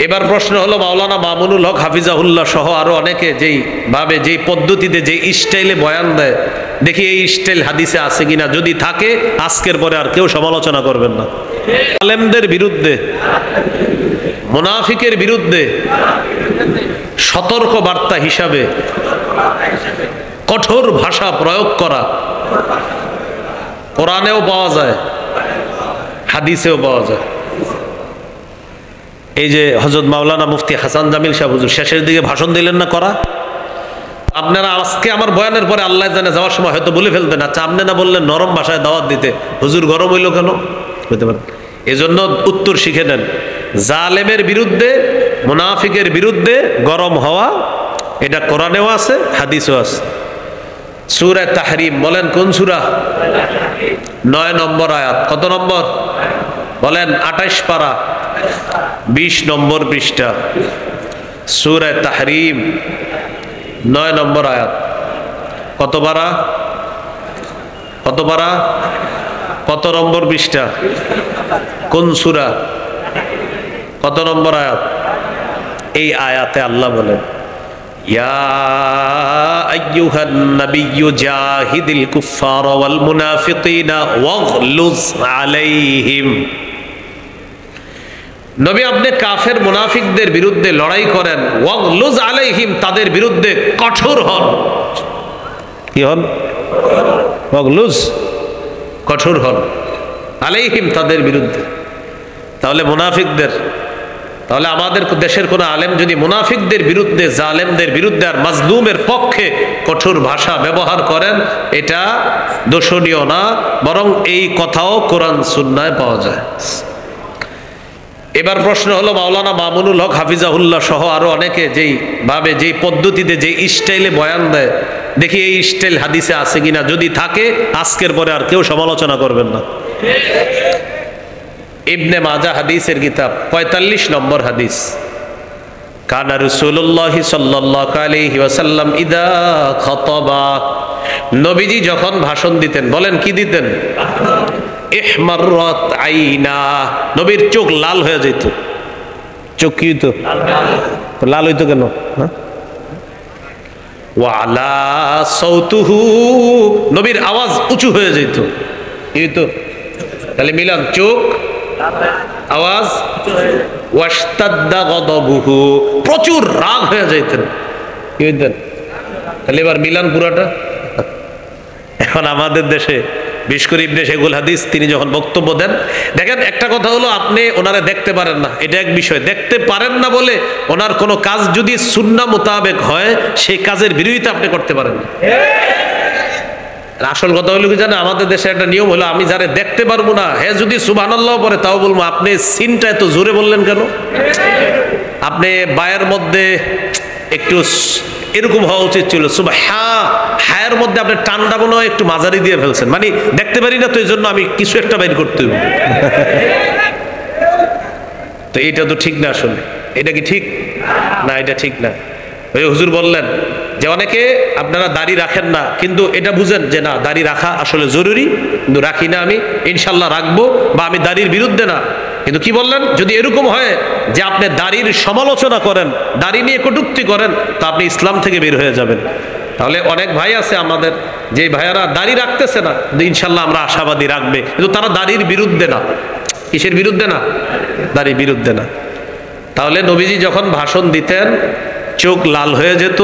এবার প্রশ্ন হলো, মাওলানা মামুনুল হক হাফিজাহুল্লাহ সহ আরো অনেকে যেই ভাবে, যেই পদ্ধতিতে, যে স্টাইলে বয়ান দেয়, দেখি এই স্টাইল হাদিসে আছে কিনা। যদি থাকে আজকের পরে আর কেউ সমালোচনা করবেন না। আলেমদের বিরুদ্ধে, মুনাফিকের বিরুদ্ধে সতর্ক বার্তা হিসাবে কঠোর ভাষা প্রয়োগ করা কোরআনেও পাওয়া যায়, হাদিসেও পাওয়া যায়। এই যে হযরত মাওলানা মুফতি হাসান জামিল সাহেব হুজুর শেষের দিকে ভাষণ দিলেন না, করা। আপনারা আজকে আমার বয়ানের পরে আল্লাহ জানে যাওয়ার সময় হয়তো বলে ফেলতেন, আচ্ছা আপনি না বললেন নরম ভাষায় দাওয়াত দিতে, হুজুর গরম হইল কেন? বুঝতে পারেন? এজন্য উত্তর শিখে নেন। জালেমের বিরুদ্ধে, মুনাফিকের বিরুদ্ধে গরম হওয়া, এটা কোরআনেও আছে, হাদিসেও আছে। সূরা তাহরিম বলেন কোন সূরা? 9 নম্বর আয়াত। কত নম্বর বলেন? 28 পারা 20 নম্বর পৃষ্ঠা। সূরা তাহরিম 9 নম্বর আয়াত। কত পারা? কত পারা? কত নম্বর পৃষ্ঠা? কোন সূরা? কত নম্বর আয়াত? এই আয়াতে আল্লাহ বলেন, ইয়া আইয়ুহান নাবিয়্যু জাহিদিল কুফফারা ওয়াল মুনাফিকিনা ওয়াগলুজ আলাইহিম। নবী আপনি কাফের মুনাফিকদের বিরুদ্ধে লড়াই করেন, ওয়াগলুজ আলাইহিম, তাদের বিরুদ্ধে কঠোর হন। কি হন? ওয়াগলুজ, কঠোর হন, আলাইহিম, তাদের বিরুদ্ধে। তাহলে মুনাফিকদের, তাহলে আমাদের দেশের কোন আলেম যদি মুনাফিকদের বিরুদ্ধে, জালেমদের বিরুদ্ধে আর মাজলুমের পক্ষে কঠোর ভাষা ব্যবহার করেন, এটা দোষণীয় না, বরং এই কথাও কোরআন সুন্নায় পাওয়া যায়। এবার প্রশ্ন হলো, মাওলানা মামুনুল হক হাফিজাহুল্লাহ সহ আরো অনেকে যেই ভাবে, যেই পদ্ধতিতে, যেই স্টাইলে বয়ান দেয়, দেখি এই স্টাইল হাদিসে আছে কিনা। যদি থাকে আজকের পরে আর কেউ সমালোচনা করবেন না। ইবনে মাজা হাদিসের কিতাব 45 নম্বর হাদিস। কানা রাসূলুল্লাহ সাল্লাল্লাহু আলাইহি ওয়াসাল্লাম ইদা খাতাবা, নবীজি যখন ভাষণ দিতেন, বলেন কি দিতেন? ইহমাররাত আইনা, নবীর চোখ লাল হয়ে যেত। চোখ কি হইতো? লাল হইতো কেন? ওয়া আলা সাউতুহু, নবীর আওয়াজ উঁচু হয়ে যেত। কি হইতো? তাহলে মিলান, চোখ, আওয়াজ, ওয়াশতাদ্দা গদবুহু, প্রচুর রাগ হয়ে যাইতেন। কি হইতেন? তাহলে এবার মিলান পুরাটা। এখন আমাদের দেশে বিশেষ করে ইবনে শেখুল হাদিস তিনি যখন বক্তব্য দেন, দেখেন একটা কথা হলো, আপনি ওনারে দেখতে পারেন না, এটা এক বিষয়। দেখতে পারেন না বলে ওনার কোনো কাজ যদি সুন্নাহ মোতাবেক হয়, সেই কাজের বিরোধিতা আপনি করতে পারেন না। আসল কথা হলো কি জানেন, আমাদের দেশে একটা নিয়ম হলো, আমি যারে দেখতে পারবো না, হ্যাঁ যদি সুবহানাল্লাহ পরে তাও বলবো, আপনি সিনটা এত জোরে বললেন কেন? আপনি বায়ের মধ্যে একটু এরকম হওয়া উচিত ছিল, হায়ের মধ্যে আপনি টানটা মনে হয় একটু মাঝারি দিয়ে ফেলছেন, মানে দেখতে পারি না তো এই জন্য আমি কিছু একটা বাইর করতে হবে। তো এটা তো ঠিক না। আসলে এটা কি ঠিক না? এটা ঠিক না। ওই হুজুর বললেন যে অনেকে আপনারা দাড়ি রাখেন না, কিন্তু এটা বুঝেন যে না, দাড়ি রাখা আসলে জরুরি, কিন্তু রাখি না, আমি ইনশাল্লাহ রাখবো, বা আমি দাড়ির বিরুদ্ধে না। কিন্তু কি বললেন, যদি এরকম হয় যে আপনি দাড়ির সমালোচনা করেন, দাড়ি নিয়ে কটূক্তি করেন, তা আপনি ইসলাম থেকে বের হয়ে যাবেন। তাহলে অনেক ভাই আছে আমাদের, যে ভাইয়ারা দাড়ি রাখতেছে না, ইনশাল্লাহ আমরা আশাবাদী রাখবে, কিন্তু তারা দাড়ির বিরুদ্ধে না। কিসের বিরুদ্ধে না? দাড়ির বিরুদ্ধে না। তাহলে নবীজি যখন ভাষণ দিতেন, চোখ লাল হয়ে যেত,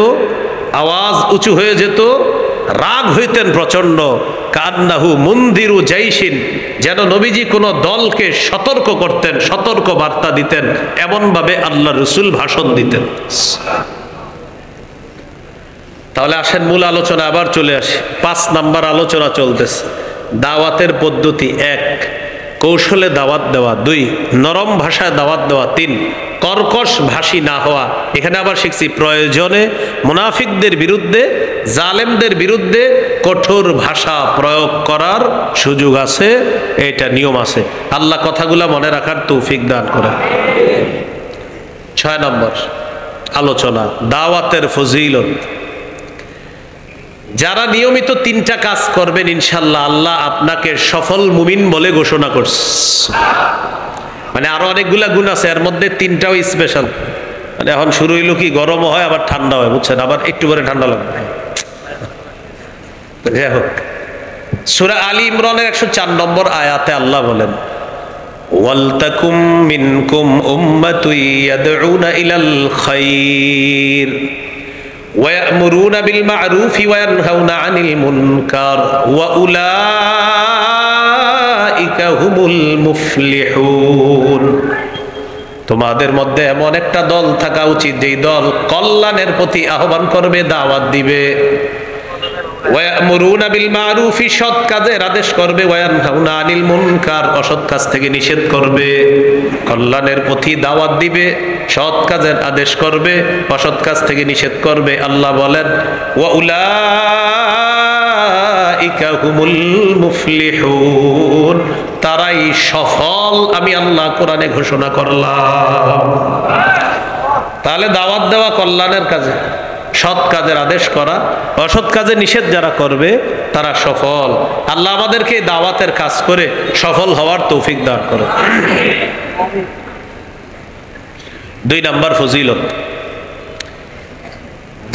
আওয়াজ উঁচু হয়ে যেত, রাগ হইতেন প্রচন্ড। কান্নাহু মুনদিরু জাইশিন, যেন নবীজি কোনো দলকে সতর্ক করতেন, সতর্ক বার্তা দিতেন, এমন ভাবে আল্লাহ রাসূল ভাষণ দিতেন। তাহলে আসেন মূল আলোচনা আবার চলে আসে। 5 নাম্বার আলোচনা চলতেছে। দাওয়াতের পদ্ধতি 1, কৌশলে দাওয়াত দেওয়া। 2, নরম ভাষায় দাওয়াত দেওয়া। 3, কর্কশ ভাষী না হওয়া। এখানে আবার শিখছি প্রয়োজনে মুনাফিকদের বিরুদ্ধে, জালেমদের বিরুদ্ধে কঠোর ভাষা প্রয়োগ করার সুযোগ আছে, এটা নিয়ম আছে। আল্লাহ কথাগুলা মনে রাখার তৌফিক দান করেন। 6 নম্বর আলোচনা, দাওয়াতের ফজিলত। যারা নিয়মিত 3টা কাজ করবেন, ইনশাল্লাহ আল্লাহ আপনাকে সফল মুমিন বলে ঘোষণা করছে। মানে আরো অনেকগুলা গুণ আছে, এর মধ্যে 3টাও স্পেশাল। মানে এখন শুরু হইলো কি, গরমও হয় আবার ঠান্ডা হয়, বুঝছেন, আবার একটু করে ঠান্ডা লাগবে। যাই হোক, সূরা আলী ইমরানের 104 নম্বর আয়াতে আল্লাহ বলেন, ওয়ালতাকুম মিনকুম উম্মাতুন ইয়াদউনা ইলাল খায়র ওয়া ইয়া'মুরুনা বিল মা'রুফি ওয়া ইয়ানহাউনা আনিল মুনকার ওয়া উলাইকা হুমুল মুফলিহুন। তোমাদের মধ্যে এমন একটা দল থাকা উচিত যেই দল কল্যাণের প্রতি আহ্বান করবে, দাওয়াত দিবে। ওয়া ইয়া'মুরুনা বিল মা'রুফি, সৎ কাজের আদেশ করবে। ওয়া ইয়ানহাউনা আনিল মুনকার, অসৎ কাজ থেকে নিষেধ করবে। কল্যাণের প্রতি দাওয়াত দিবে, সৎ কাজের আদেশ করবে, অসৎ কাজ থেকে নিষেধ করবে। আল্লাহ বলেন, ওয়া উলাইকা হুমুল মুফলিহুন, তারাই সফল, আমি আল্লাহ কোরআনে ঘোষণা করলাম। তাহলে দাওয়াত দেওয়া কল্যাণের কাজে, সৎ কাজের আদেশ করা, অসৎ কাজে নিষেধ যারা করবে তারা সফল। আল্লাহ আমাদেরকে দাওয়াতের কাজ করে সফল হওয়ার তৌফিক দান করে। 2 নাম্বার ফজিলত,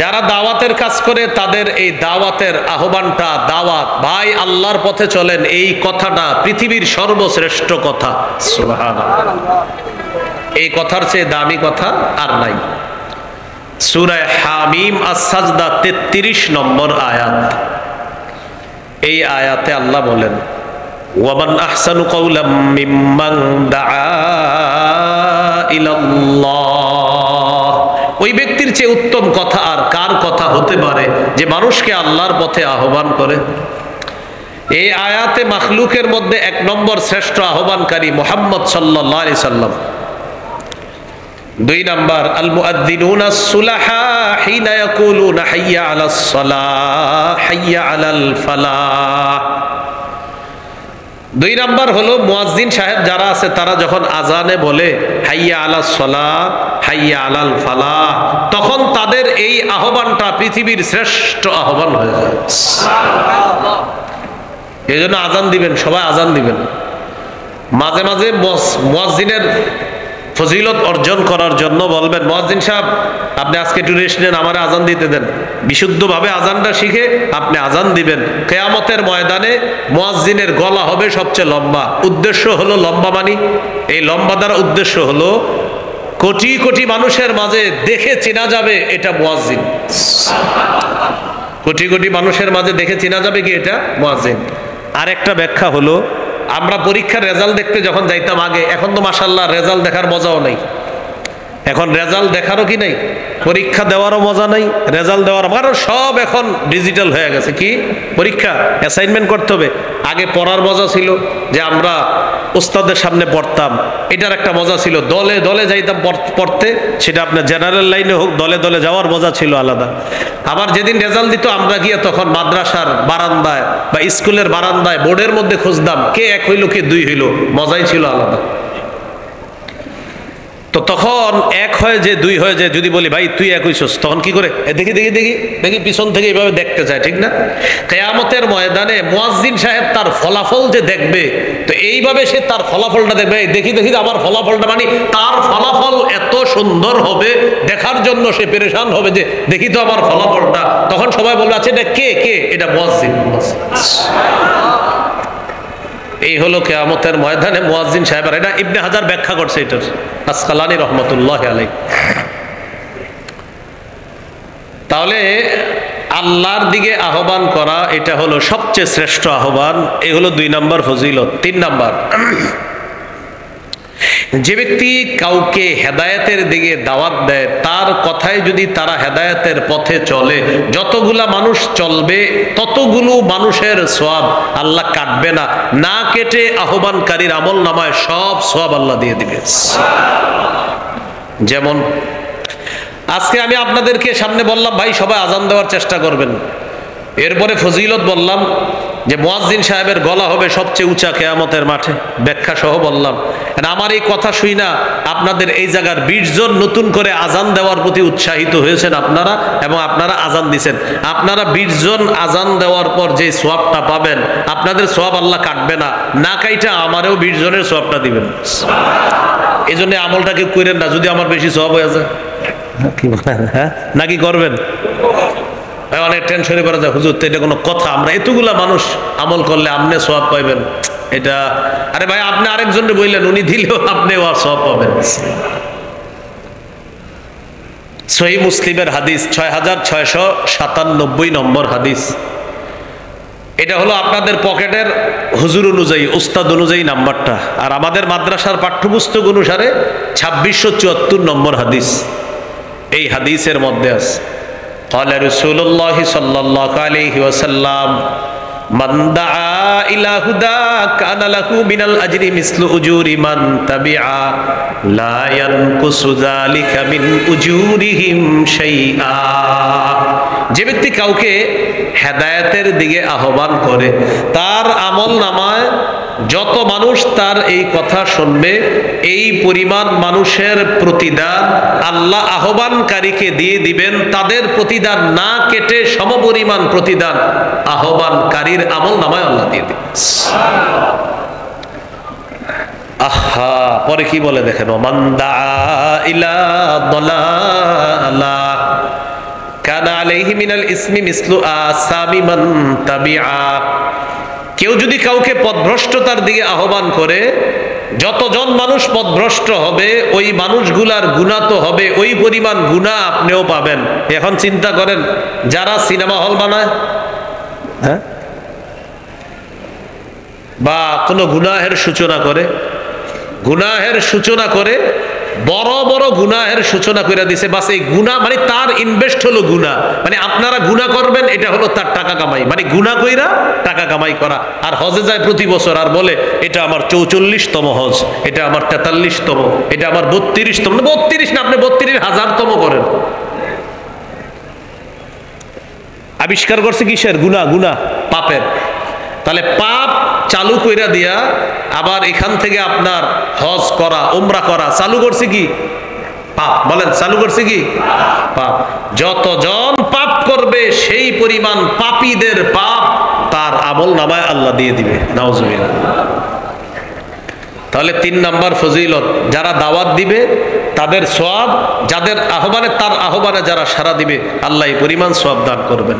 যারা দাওয়াতের কাজ করে তাদের এই দাওয়াতের আহ্বানটা, দাওয়াত, ভাই আল্লাহর পথে চলেন, এই কথাটা পৃথিবীর সর্বশ্রেষ্ঠ কথা। সুবহানাল্লাহ, এই কথার চেয়ে দামি কথা আর নাই। সূরা হামিম আস-সাজদা 33 নম্বর আয়াত, এই আয়াতে আল্লাহ বলেন, ওয়ামান আহসানু কাওলাম মিম্মান দাআ ইলাল্লাহ, ওই ব্যক্তির চেয়ে উত্তম কথা আর কার কথা হতে পারে যে মানুষকে আল্লাহর পথে আহ্বান করে। এই আয়াতে মাখলুকের মধ্যে 1 নম্বর শ্রেষ্ঠ আহ্বানকারী মুহাম্মদ সাল্লাল্লাহু আলাইহি সাল্লাম। 2 নাম্বার, আল মুআদ্দিনুনা সুলাহা হিনা ইয়াকুলুনা হাইয়া আলাস সালাহ হাইয়া আলাল ফালাহ। 2 নাম্বার হলো মুয়াজ্জিন সাহেব যারা আছে তারা যখন আজানে বলে হাইয়া আলাস সালাহ হাইয়া আলাল ফালাহ, তখন তাদের এই আহ্বানটা পৃথিবীর শ্রেষ্ঠ আহ্বান হয়ে যায়। এই জন্য আজান দিবেন, সবাই আজান দিবেন। মাঝে মাঝে মুয়াজ্জিনের ফজিলত অর্জন করার জন্য বলবেন, মুয়াজ্জিন সাহেব আপনি আজকে একটু রেস্ট নেন, আমারে আজান দিতে দেন। বিশুদ্ধভাবে আজানটা শিখে আপনি আজান দিবেন। কিয়ামতের ময়দানে মুয়াজ্জিনের গলা হবে সবচেয়ে লম্বা। উদ্দেশ্য হলো লম্বা, মানি এই লম্বা দ্বারা উদ্দেশ্য হলো কোটি কোটি মানুষের মাঝে দেখে চেনা যাবে এটা মুয়াজ্জিন। কোটি কোটি মানুষের মাঝে দেখে চেনা যাবে কি এটা মুয়াজ্জিন। আরেকটা ব্যাখ্যা হলো, আমরা পরীক্ষার রেজাল্ট দেখতে যখন যাইতাম আগে, এখন তো মাশাআল্লাহ রেজাল্ট দেখার মজাও নাই। এখন রেজাল্ট দেখারও কি নাই, পরীক্ষা দেওয়ারও মজা নাই, রেজাল্ট দেওয়ার, কারণ সব এখন ডিজিটাল হয়ে গেছে। কি পরীক্ষা, অ্যাসাইনমেন্ট করতে হবে। আগে পড়ার মজা ছিল যে আমরা উস্তাদের সামনে পড়তাম, এটার একটা মজা ছিল। দলে দলে যাইতাম পড়তে, সেটা আপনার জেনারেল লাইনে হোক, দলে দলে যাওয়ার মজা ছিল আলাদা। আবার যেদিন রেজাল্ট দিত আমরা গিয়ে তখন মাদ্রাসার বারান্দায় বা স্কুলের বারান্দায় বোর্ডের মধ্যে খুঁজতাম কে 1 হইলো কে 2 হইলো, মজাই ছিল আলাদা। তো তখন 1 হয় যে 2 হয় যে, যদি বলি ভাই তুই 1 হইছস, তখন কি করে দেখি দেখি দেখি দেখি পিছন থেকে এইভাবে দেখতে চায়, ঠিক না? কিয়ামতের ময়দানে মুয়াজ্জিন সাহেব তার ফলাফল যে দেখবে, তো এইভাবে সে তার ফলাফলটা দেখবে, দেখি দেখি আমার ফলাফলটা, মানে তার ফলাফল এত সুন্দর হবে দেখার জন্য সে পেরেশান হবে যে দেখি তো আমার ফলাফলটা। তখন সবাই বলবে আচ্ছা এটা কে কে, এটা মুয়াজ্জিন। এই হলো কিয়ামতের ময়দানে মুয়াজ্জিন সাহেব। এটা ইবনে হাজার ব্যাখ্যা করছে এটার, আসকালানী রহমতুল্লাহি আলাইহি। তাহলে আল্লাহর দিকে আহ্বান করা এটা হলো সবচেয়ে শ্রেষ্ঠ আহ্বান। এই হলো 2 নাম্বার ফজিলত। 3 নাম্বার, যে ব্যক্তি কাউকে হেদায়েতের দিকে দাওয়াত দেয়, তার কথায় যদি তারা হেদায়েতের পথে চলে, যতগুলা মানুষ চলবে ততগুলো মানুষের সওয়াব আল্লাহ কাটবে না, না কেটে আহ্বানকারীর আমল নামায় সব সওয়াব আল্লাহ দিয়ে দিবে। যেমন আজকে আমি আপনাদেরকে সামনে বললাম ভাই সবাই আজান দেওয়ার চেষ্টা করবেন, এরপরে ফজিলত বললাম যে মুয়াজ্জিন সাহেবের গলা হবে সবচেয়ে উঁচা কিয়ামতের মাঠে, ব্যাখ্যা সহ বললাম। আমার এই কথা শুই না আপনাদের এই জায়গার 20 জন নতুন করে আজান দেওয়ার প্রতি উৎসাহিত হয়েছেন আপনারা, এবং আপনারা আজান দিছেন। আপনারা 20 জন আজান দেওয়ার পর যে সওয়াবটা পাবেন, আপনাদের সওয়াব আল্লাহ কাটবে না, না কাইটা আমারও 20 জনের সওয়াবটা দিবেন। এই জন্য আমলটা কেউ করেন না যদি আমার বেশি সওয়াব হয়ে যায়। কি বলেন? হ্যাঁ, নাকি করবেন? অনেক টেনশনে পড়া যায়, হুজুর তো এটা কোনো কথা, আমরা এতগুলা মানুষ আমল করলে আপনি সওয়াব পাইবেন এটা? আরে ভাই, আপনি আরেকজনকে বললেন, উনি দিলেও আপনিও আর সওয়াব পাবেন। সহিহ মুসলিমের হাদিস 6697 নম্বর হাদিস। এটা হলো আপনাদের পকেটের হুজুর অনুযায়ী, উস্তাদ অনুযায়ী নাম্বারটা, আর আমাদের মাদ্রাসার পাঠ্যপুস্তক অনুসারে 2674 নম্বর হাদিস। এই হাদিসের মধ্যে আছে قال رسول الله صلى الله عليه وسلم من دعا إلى هدى كان له من الأجر مثل أجور من تبعا لا ينقص ذلك من أجورهم شيئا। যে ব্যক্তি কাউকে হেদায়েতের দিকে আহ্বান করে, তার আমল নামায় যত মানুষ তার এই কথা শুনবে, এই পরিমাণ মানুষের প্রতিদান আল্লাহ আহ্বানকারীকে দিয়ে দিবেন। তাদের প্রতিদান না কেটে সমপরিমাণ প্রতিদান আহ্বানকারীর আমল নামায় আল্লাহ দিয়ে দিবেন। আহা, পরে কি বলে দেখেন, ওমান দাআ ইলা দালালা কানা আলাইহি মিনাল ইসমি মিসলু আসামি মান তাবিআ। কেউ যদি কাউকে পথভ্রষ্টতার দিকে আহ্বান করে, যতজন মানুষ পথভ্রষ্ট হবে ওই মানুষগুলার গুনাহ তো হবে, ওই পরিমাণ গুনাহ আপনিও পাবেন। এখন চিন্তা করেন, যারা সিনেমা হল বানায়, হ্যাঁ, বা কোনো গুনাহের সূচনা করে, বড় বড় গুনাহের সূচনা করে দিছে, বাস এই গুনাহ মানে তার ইনভেস্ট হলো গুনাহ, মানে আপনারা গুনাহ করবেন, এটা হলো তার টাকা কামাই, মানে গুনাহ কইরা টাকা কামাই করা। আর হজে যায় প্রতি বছর, আর বলে এটা আমার 44তম হজ, এটা আমার 43তম, এটা আমার 32তম। 32 না, আপনি 32,000তম করেন। আবিষ্কার করছে কিসের? গুনাহ, পাপের। তাহলে পাপ চালু কইরা দিয়া আবার এখান থেকে আপনার হজ করা, উমরা করা চালু করছে কি? পাপ। বলেন, চালু করছে কি? পাপ। যতজন পাপ করবে সেই পরিমাণ পাপীদের পাপ তার আমল নামায় আল্লাহ দিয়ে দিবে। নাউজুবিল্লাহ। তাহলে 3 নাম্বার ফজিলত, যারা দাওয়াত দিবে তাদের সওয়াব, যাদের আহ্বানে, তার আহ্বানে যারা সাড়া দিবে আল্লাহ এই পরিমাণ সওয়াব দান করবেন।